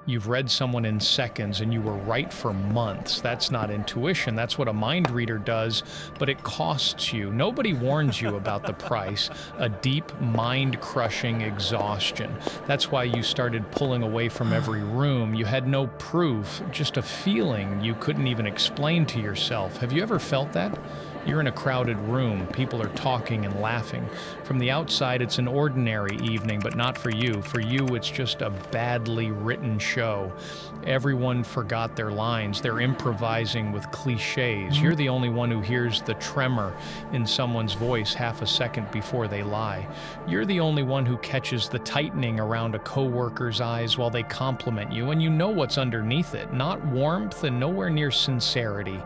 You've read someone in seconds and you were right for months. That's not intuition. That's what a mind reader does, but it costs you. Nobody warns you about the price, a deep, mind-crushing exhaustion. That's why you started pulling away from every room. You had no proof, just a feeling you couldn't even explain to yourself. Have you ever felt that? You're in a crowded room, people are talking and laughing. From the outside, it's an ordinary evening, but not for you. For you, it's just a badly written show. Everyone forgot their lines. They're improvising with cliches. You're the only one who hears the tremor in someone's voice half a second before they lie. You're the only one who catches the tightening around a coworker's eyes while they compliment you, and you know what's underneath it. Not warmth and nowhere near sincerity.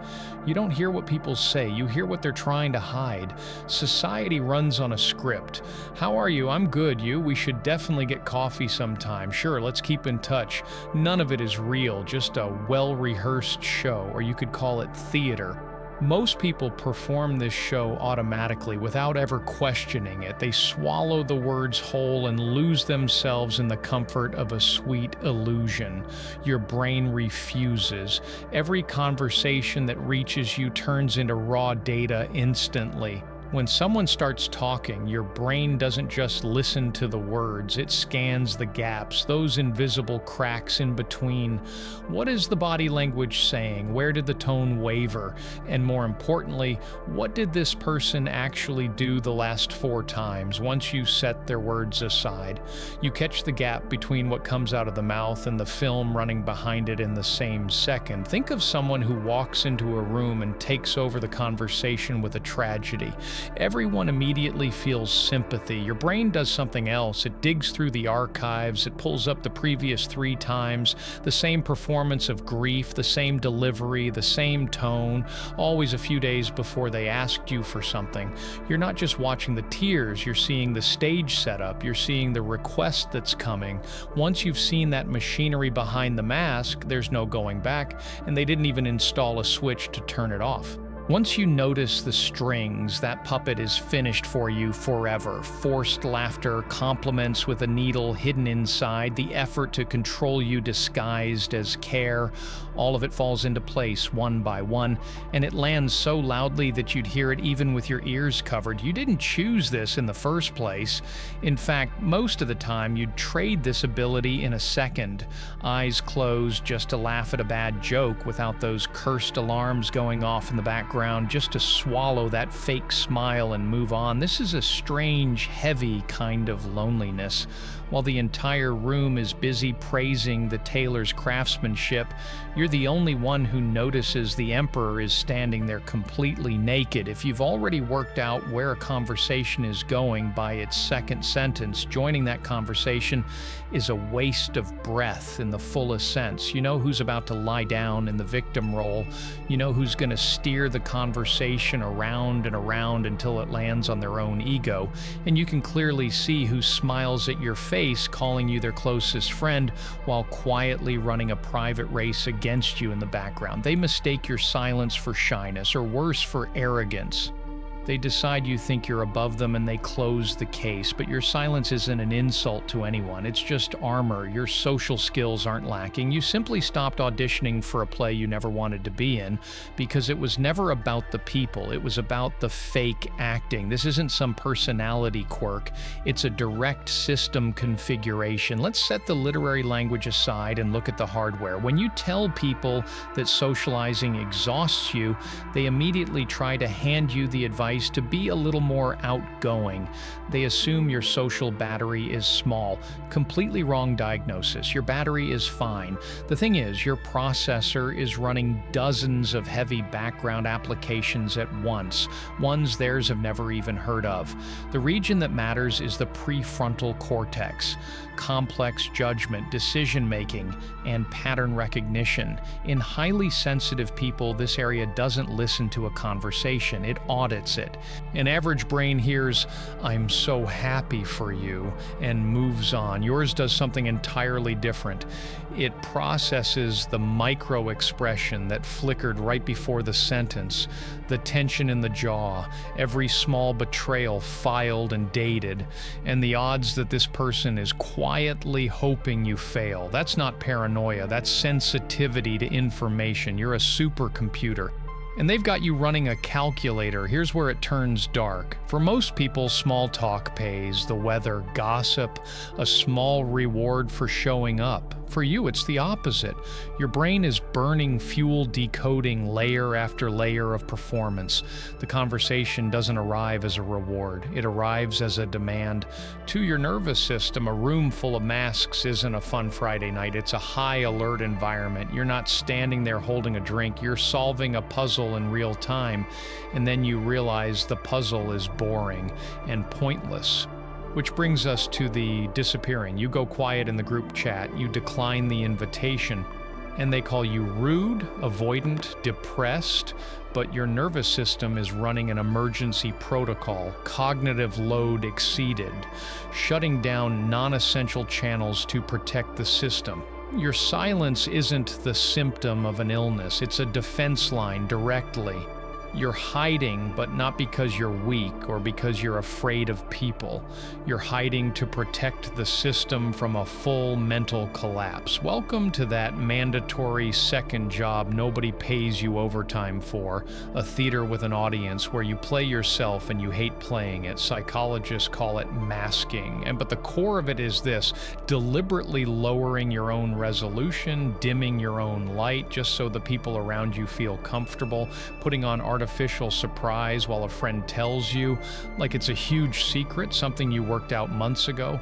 You don't hear what people say. You hear what they're trying to hide. Society runs on a script. How are you? I'm good. You? We should definitely get coffee sometime. Sure, let's keep in touch. None of it is real, just a well-rehearsed show, or you could call it theater. Most people perform this show automatically without ever questioning it. They swallow the words whole and lose themselves in the comfort of a sweet illusion. Your brain refuses. Every conversation that reaches you turns into raw data instantly. When someone starts talking, your brain doesn't just listen to the words, it scans the gaps, those invisible cracks in between. What is the body language saying? Where did the tone waver? And more importantly, what did this person actually do the last 4 times once you set their words aside? You catch the gap between what comes out of the mouth and the film running behind it in the same second. Think of someone who walks into a room and takes over the conversation with a tragedy. Everyone immediately feels sympathy. Your brain does something else. It digs through the archives. It pulls up the previous 3 times, the same performance of grief, the same delivery, the same tone, always a few days before they asked you for something. You're not just watching the tears, you're seeing the stage setup, you're seeing the request that's coming. Once you've seen that machinery behind the mask, there's no going back, and they didn't even install a switch to turn it off. Once you notice the strings, that puppet is finished for you forever. Forced laughter, compliments with a needle hidden inside, the effort to control you disguised as care, all of it falls into place one by one, and it lands so loudly that you'd hear it even with your ears covered. You didn't choose this in the first place. In fact, most of the time, you'd trade this ability in a second. Eyes closed just to laugh at a bad joke without those cursed alarms going off in the background, just to swallow that fake smile and move on. This is a strange, heavy kind of loneliness. While the entire room is busy praising the tailor's craftsmanship, you're the only one who notices the emperor is standing there completely naked. If you've already worked out where a conversation is going by its second sentence, joining that conversation is a waste of breath in the fullest sense. You know who's about to lie down in the victim role. You know who's going to steer the conversation around and around until it lands on their own ego. And you can clearly see who smiles at your face, calling you their closest friend, while quietly running a private race against you in the background. They mistake your silence for shyness, or worse, for arrogance. They decide you think you're above them and they close the case, but your silence isn't an insult to anyone. It's just armor. Your social skills aren't lacking. You simply stopped auditioning for a play you never wanted to be in because it was never about the people. It was about the fake acting. This isn't some personality quirk. It's a direct system configuration. Let's set the literary language aside and look at the hardware. When you tell people that socializing exhausts you, they immediately try to hand you the advice to be a little more outgoing. They assume your social battery is small. Completely wrong diagnosis. Your battery is fine. The thing is, your processor is running dozens of heavy background applications at once, ones theirs have never even heard of. The region that matters is the prefrontal cortex. Complex judgment, decision-making, and pattern recognition. In highly sensitive people, this area doesn't listen to a conversation. It audits it. it. An average brain hears, "I'm so happy for you," and moves on. Yours does something entirely different. It processes the micro expression that flickered right before the sentence, the tension in the jaw, every small betrayal filed and dated, and the odds that this person is quietly hoping you fail. That's not paranoia, that's sensitivity to information. You're a supercomputer. And they've got you running a calculator. Here's where it turns dark. For most people, small talk pays, the weather, gossip, a small reward for showing up. For you, it's the opposite. Your brain is burning fuel, decoding layer after layer of performance. The conversation doesn't arrive as a reward. It arrives as a demand. To your nervous system, a room full of masks isn't a fun Friday night. It's a high alert environment. You're not standing there holding a drink. You're solving a puzzle in real time, and then you realize the puzzle is boring and pointless. Which brings us to the disappearing. You go quiet in the group chat, you decline the invitation, and they call you rude, avoidant, depressed, but your nervous system is running an emergency protocol, cognitive load exceeded, shutting down non-essential channels to protect the system. Your silence isn't the symptom of an illness, it's a defense line directly. You're hiding, but not because you're weak or because you're afraid of people. You're hiding to protect the system from a full mental collapse. Welcome to that mandatory second job nobody pays you overtime for, a theater with an audience where you play yourself and you hate playing it. Psychologists call it masking. But the core of it is this: deliberately lowering your own resolution, dimming your own light just so the people around you feel comfortable, putting on artificial surprise while a friend tells you, like it's a huge secret, something you worked out months ago,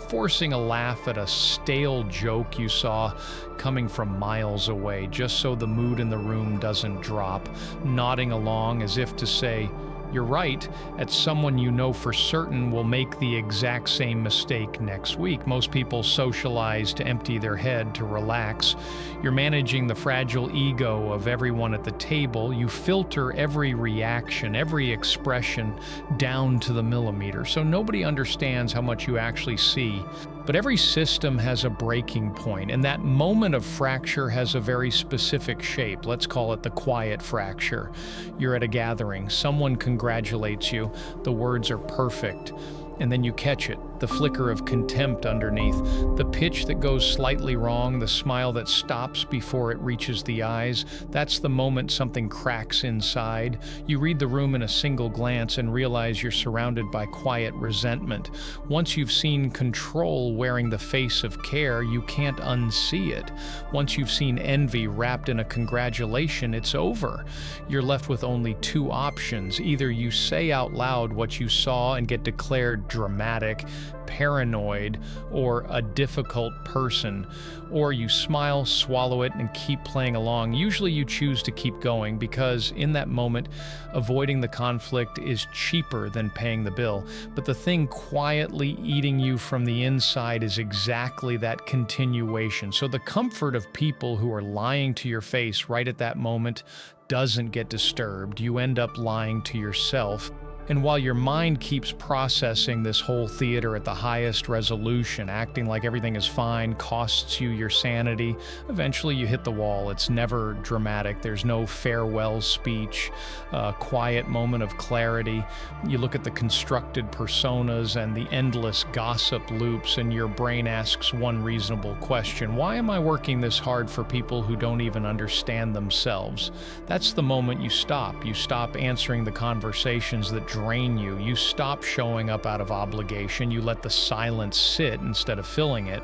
forcing a laugh at a stale joke you saw coming from miles away just so the mood in the room doesn't drop, nodding along as if to say, "You're right," at someone you know for certain will make the exact same mistake next week. Most people socialize to empty their head, to relax. You're managing the fragile ego of everyone at the table. You filter every reaction, every expression down to the millimeter, so nobody understands how much you actually see. But every system has a breaking point, and that moment of fracture has a very specific shape. Let's call it the quiet fracture. You're at a gathering, someone congratulates you, the words are perfect, and then you catch it, the flicker of contempt underneath, the pitch that goes slightly wrong, the smile that stops before it reaches the eyes. That's the moment something cracks inside. You read the room in a single glance and realize you're surrounded by quiet resentment. Once you've seen control wearing the face of care, you can't unsee it. Once you've seen envy wrapped in a congratulation, it's over. You're left with only two options. Either you say out loud what you saw and get declared dramatic, paranoid, or a difficult person, or you smile, swallow it, and keep playing along. Usually you choose to keep going because in that moment, avoiding the conflict is cheaper than paying the bill. But the thing quietly eating you from the inside is exactly that continuation. So the comfort of people who are lying to your face right at that moment doesn't get disturbed. You end up lying to yourself. And while your mind keeps processing this whole theater at the highest resolution, acting like everything is fine, costs you your sanity, eventually you hit the wall. It's never dramatic. There's no farewell speech, a quiet moment of clarity. You look at the constructed personas and the endless gossip loops, and your brain asks one reasonable question: why am I working this hard for people who don't even understand themselves? That's the moment you stop. You stop answering the conversations that drain you. You stop showing up out of obligation. You let the silence sit instead of filling it.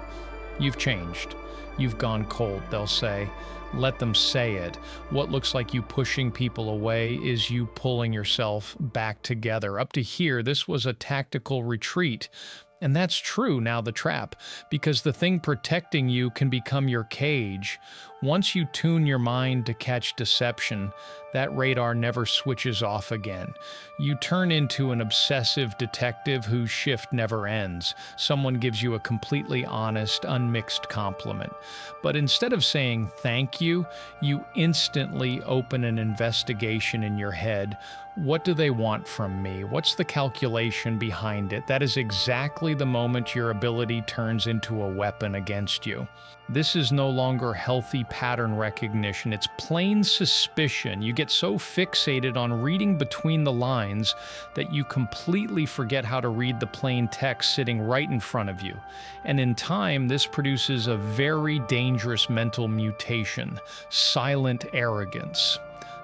You've changed. You've gone cold, they'll say. Let them say it. What looks like you pushing people away is you pulling yourself back together. Up to here, this was a tactical retreat. And that's true, now the trap, because the thing protecting you can become your cage. Once you tune your mind to catch deception, that radar never switches off again. You turn into an obsessive detective whose shift never ends. Someone gives you a completely honest, unmixed compliment. But instead of saying thank you, you instantly open an investigation in your head. What do they want from me? What's the calculation behind it? That is exactly the moment your ability turns into a weapon against you. This is no longer healthy pattern recognition. It's plain suspicion. You get so fixated on reading between the lines that you completely forget how to read the plain text sitting right in front of you. And in time, this produces a very dangerous mental mutation: silent arrogance.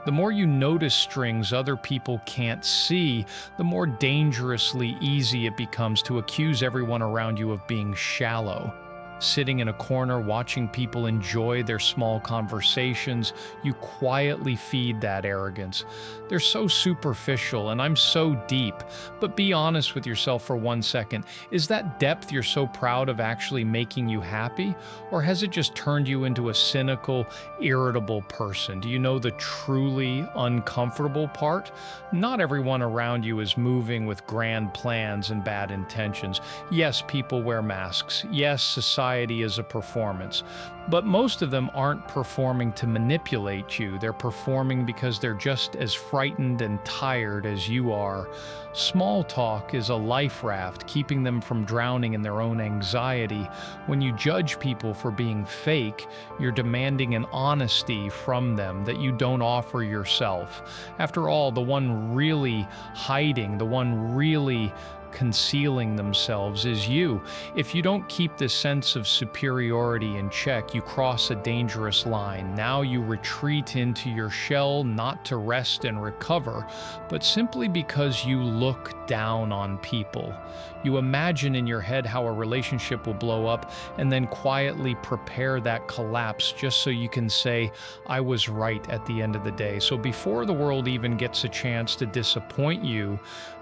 The more you notice strings other people can't see, the more dangerously easy it becomes to accuse everyone around you of being shallow. Sitting in a corner watching people enjoy their small conversations, you quietly feed that arrogance. They're so superficial and I'm so deep. But be honest with yourself for 1 second. Is that depth you're so proud of actually making you happy? Or has it just turned you into a cynical, irritable person? Do you know the truly uncomfortable part? Not everyone around you is moving with grand plans and bad intentions. Yes, people wear masks. Yes, society is a performance. But most of them aren't performing to manipulate you. They're performing because they're just as frightened and tired as you are. Small talk is a life raft, keeping them from drowning in their own anxiety. When you judge people for being fake, you're demanding an honesty from them that you don't offer yourself. After all, the one really hiding, the one really concealing themselves is you. If you don't keep this sense of superiority in check, you cross a dangerous line. Now you retreat into your shell, not to rest and recover, but simply because you look down on people. You imagine in your head how a relationship will blow up and then quietly prepare that collapse just so you can say, I was right at the end of the day. So before the world even gets a chance to disappoint you,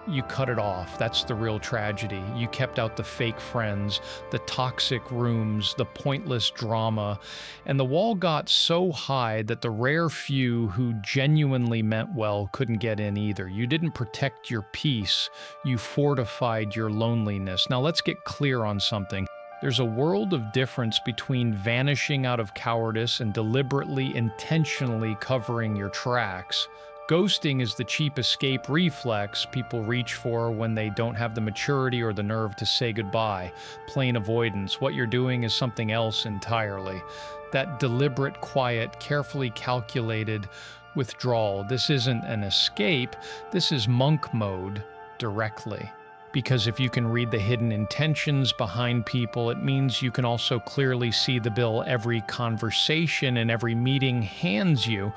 you cut it off. That's the real tragedy. You kept out the fake friends, the toxic rooms, the pointless drama, and the wall got so high that the rare few who genuinely meant well couldn't get in either. You didn't protect your peace, you fortified your loneliness. Now let's get clear on something. There's a world of difference between vanishing out of cowardice and deliberately, intentionally covering your tracks. Ghosting is the cheap escape reflex people reach for when they don't have the maturity or the nerve to say goodbye. Plain avoidance. What you're doing is something else entirely. That deliberate, quiet, carefully calculated withdrawal. This isn't an escape. This is monk mode directly. Because if you can read the hidden intentions behind people, it means you can also clearly see the bill every conversation and every meeting hands you.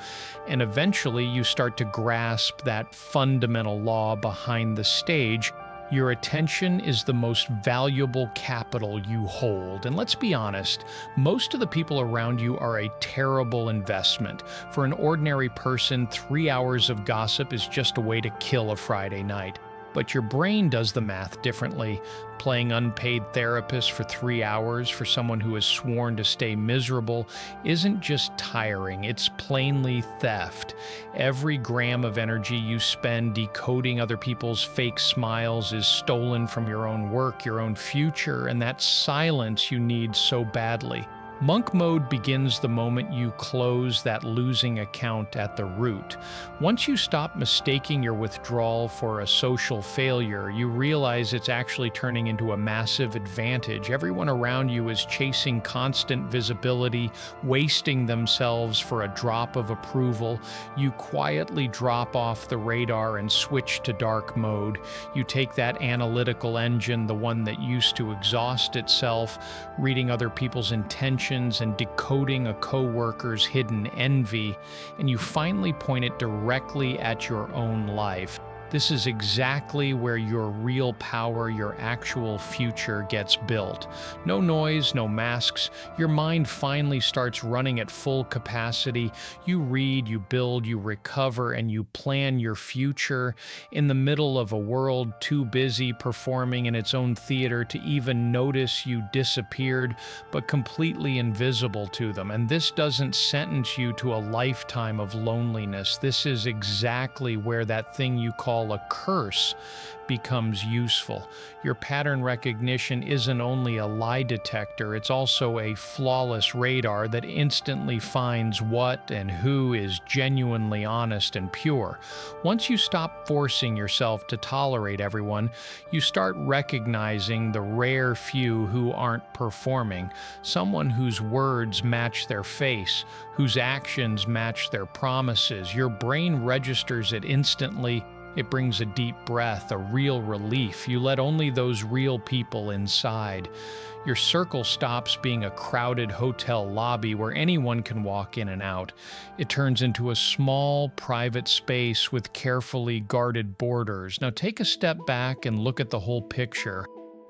And eventually you start to grasp that fundamental law behind the stage. Your attention is the most valuable capital you hold. And let's be honest, most of the people around you are a terrible investment. For an ordinary person, 3 hours of gossip is just a way to kill a Friday night. But your brain does the math differently. Playing unpaid therapist for 3 hours for someone who has sworn to stay miserable isn't just tiring, it's plainly theft. Every gram of energy you spend decoding other people's fake smiles is stolen from your own work, your own future, and that silence you need so badly. Monk mode begins the moment you close that losing account at the root. Once you stop mistaking your withdrawal for a social failure, you realize it's actually turning into a massive advantage. Everyone around you is chasing constant visibility, wasting themselves for a drop of approval. You quietly drop off the radar and switch to dark mode. You take that analytical engine, the one that used to exhaust itself, reading other people's intentions and decoding a coworker's hidden envy, and you finally point it directly at your own life. This is exactly where your real power, your actual future gets built. No noise, no masks. Your mind finally starts running at full capacity. You read, you build, you recover, and you plan your future in the middle of a world too busy performing in its own theater to even notice you disappeared, but completely invisible to them. And this doesn't sentence you to a lifetime of loneliness. This is exactly where that thing you call a curse becomes useful. Your pattern recognition isn't only a lie detector, it's also a flawless radar that instantly finds what and who is genuinely honest and pure. Once you stop forcing yourself to tolerate everyone, you start recognizing the rare few who aren't performing, someone whose words match their face, whose actions match their promises. Your brain registers it instantly. It brings a deep breath, a real relief. You let only those real people inside. Your circle stops being a crowded hotel lobby where anyone can walk in and out. It turns into a small, private space with carefully guarded borders. Now take a step back and look at the whole picture.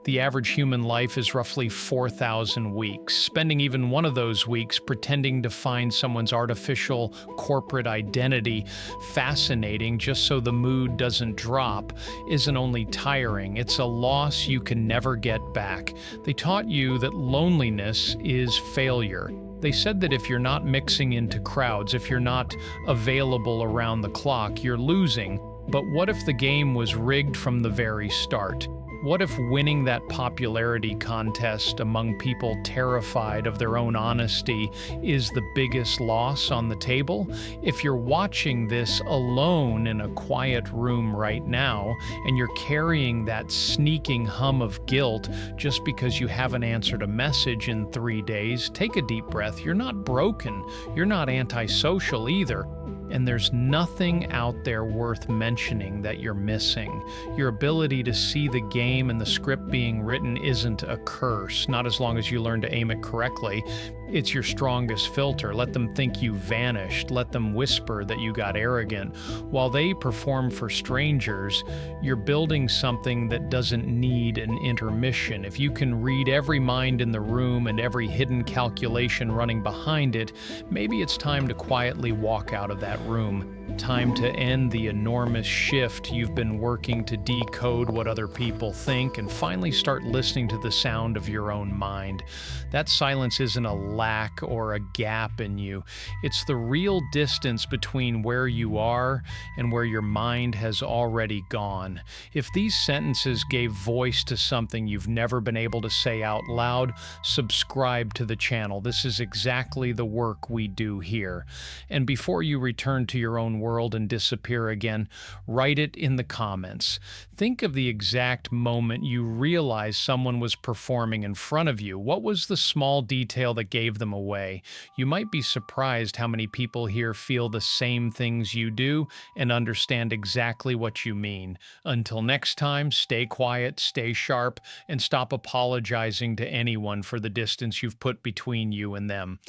The average human life is roughly 4,000 weeks. Spending even one of those weeks pretending to find someone's artificial corporate identity fascinating just so the mood doesn't drop isn't only tiring, it's a loss you can never get back. They taught you that loneliness is failure. They said that if you're not mixing into crowds, if you're not available around the clock, you're losing. But what if the game was rigged from the very start? What if winning that popularity contest among people terrified of their own honesty is the biggest loss on the table? If you're watching this alone in a quiet room right now, and you're carrying that sneaking hum of guilt just because you haven't answered a message in 3 days, take a deep breath. You're not broken. You're not antisocial either. And there's nothing out there worth mentioning that you're missing. Your ability to see the game and the script being written isn't a curse, not as long as you learn to aim it correctly. It's your strongest filter. Let them think you vanished. Let them whisper that you got arrogant. While they perform for strangers, you're building something that doesn't need an intermission. If you can read every mind in the room and every hidden calculation running behind it, maybe it's time to quietly walk out of that room. Time to end the enormous shift you've been working to decode what other people think and finally start listening to the sound of your own mind. That silence isn't a lack or a gap in you. It's the real distance between where you are and where your mind has already gone. If these sentences gave voice to something you've never been able to say out loud, subscribe to the channel. This is exactly the work we do here. And before you return to your own world and disappear again, write it in the comments. Think of the exact moment you realized someone was performing in front of you. What was the small detail that gave them away? You might be surprised how many people here feel the same things you do and understand exactly what you mean. Until next time, stay quiet, stay sharp, and stop apologizing to anyone for the distance you've put between you and them.